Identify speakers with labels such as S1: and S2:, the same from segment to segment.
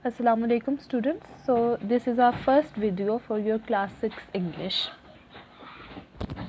S1: Assalamu alaikum students. So this is our first video for your class 6 English.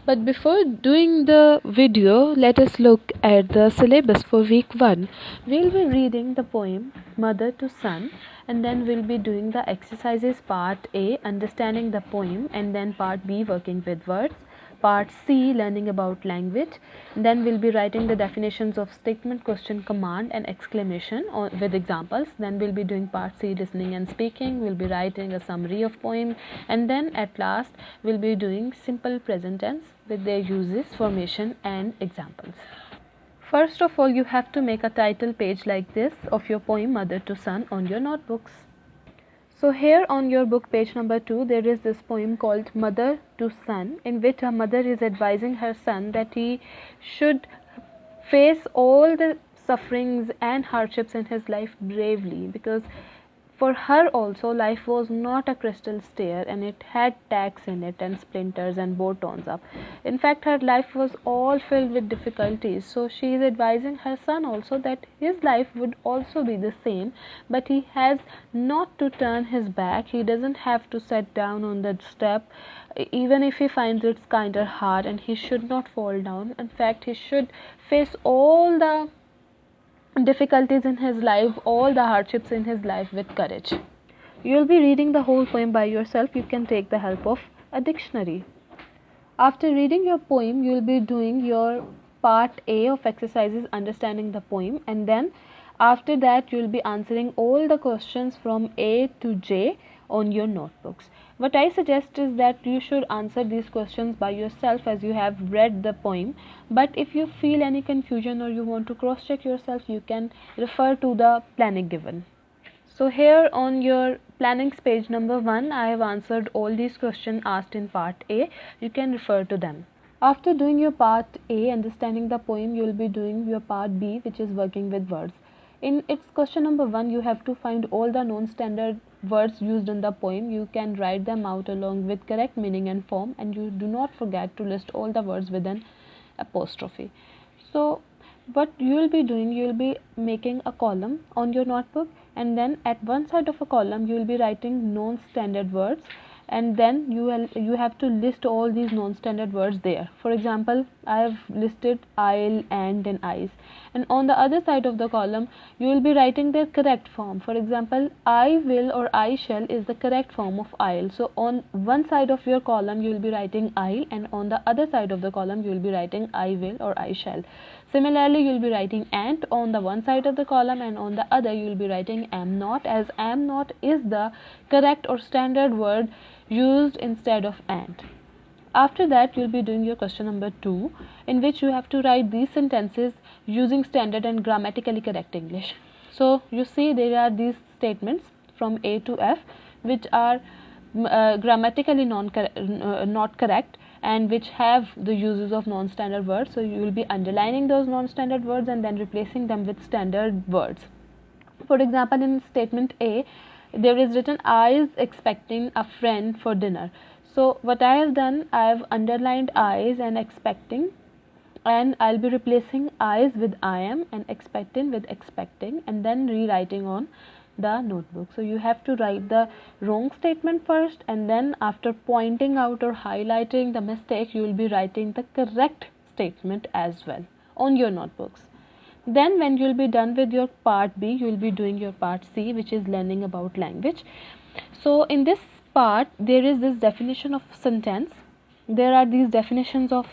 S1: But before doing the video, let us look at the syllabus for week 1. We'll be reading the poem Mother to Son, and then we'll be doing the exercises part A, understanding the poem, and then part B, working with words, part C, learning about language. Then we'll be writing the definitions of statement, question, command and exclamation with examples. Then we'll be doing part C, listening and speaking. We'll be writing a summary of poem, and then at last we'll be doing simple present tense with their uses, formation and examples. First of all, you have to make a title page like this of your poem Mother to Son on your notebooks. So here on your book page number 2, there is this poem called Mother to Son, in which a mother is advising her son that he should face all the sufferings and hardships in his life bravely, because for her also life was not a crystal stair, and it had tacks in it and splinters and botons up. In fact, her life was all filled with difficulties. So she is advising her son also that his life would also be the same, but he has not to turn his back. He doesn't have to sit down on that step even if he finds it kind of hard, and he should not fall down. In fact, he should face all the difficulties in his life, all the hardships in his life with courage. You'll be reading the whole poem by yourself. You can take the help of a dictionary. After reading your poem, you'll be doing your part A of exercises, understanding the poem, and then after that you'll be answering all the questions from A to J on your notebooks. What I suggest is that you should answer these questions by yourself as you have read the poem, but if you feel any confusion or you want to cross check yourself, you can refer to the planning given. So here on your plannings page number 1, I have answered all these questions asked in part A. You can refer to them. After doing your part A, understanding the poem, you will be doing your part B, which is working with words. In its question number 1, you have to find all the non-standard words used in the poem. You can write them out along with correct meaning and form, and you do not forget to list all the words with an apostrophe. So what you will be doing, you will be making a column on your notebook, and then at one side of a column you will be writing non-standard words, and then you have to list all these non-standard words there. For example, I have listed I'll, and eyes, and on the other side of the column you will be writing their correct form. For example, I will or I shall is the correct form of I'll. So on one side of your column you will be writing I'll, and on the other side of the column you will be writing I will or I shall. Similarly, you will be writing ant on the one side of the column, and on the other you will be writing am not, as am not is the correct or standard word used instead of ant. After that, you will be doing your question number 2, in which you have to write these sentences using standard and grammatically correct English. So you see there are these statements from A to F which are grammatically not correct, and which have the uses of non-standard words. So you will be underlining those non-standard words and then replacing them with standard words. For example, in statement A, there is written I is expecting a friend for dinner. So what I have done, I have underlined eyes and expecting, and I'll be replacing eyes with I am and expecting with expecting, and then rewriting on the notebook. So you have to write the wrong statement first, and then after pointing out or highlighting the mistake, you will be writing the correct statement as well on your notebooks. Then when you will be done with your part B, you will be doing your part C, which is learning about language. So in this part, there is this definition of sentence. There are these definitions of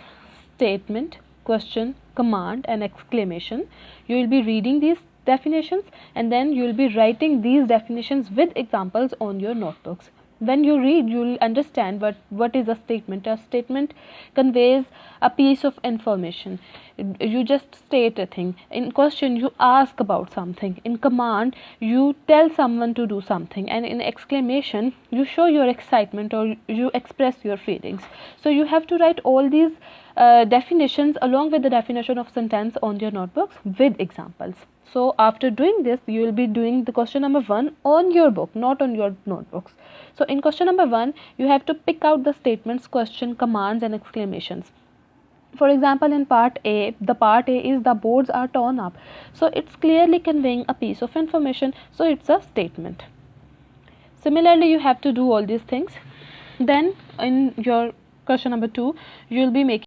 S1: statement, question, command and exclamation. You will be reading these definitions, and then you will be writing these definitions with examples on your notebooks. When you read, you will understand what is a statement. A statement conveys a piece of information. You just state a thing. In question, you ask about something. In command, you tell someone to do something, and in exclamation, you show your excitement or you express your feelings. So you have to write all these definitions along with the definition of sentence on your notebooks with examples. So after doing this, you will be doing the question number 1 on your book, not on your notebooks. So in question number 1, you have to pick out the statements, question, commands and exclamations. For example, in part A, the part A is the boards are torn up. So it's clearly conveying a piece of information. So it's a statement. Similarly, you have to do all these things. Then in your question number 2, you will be making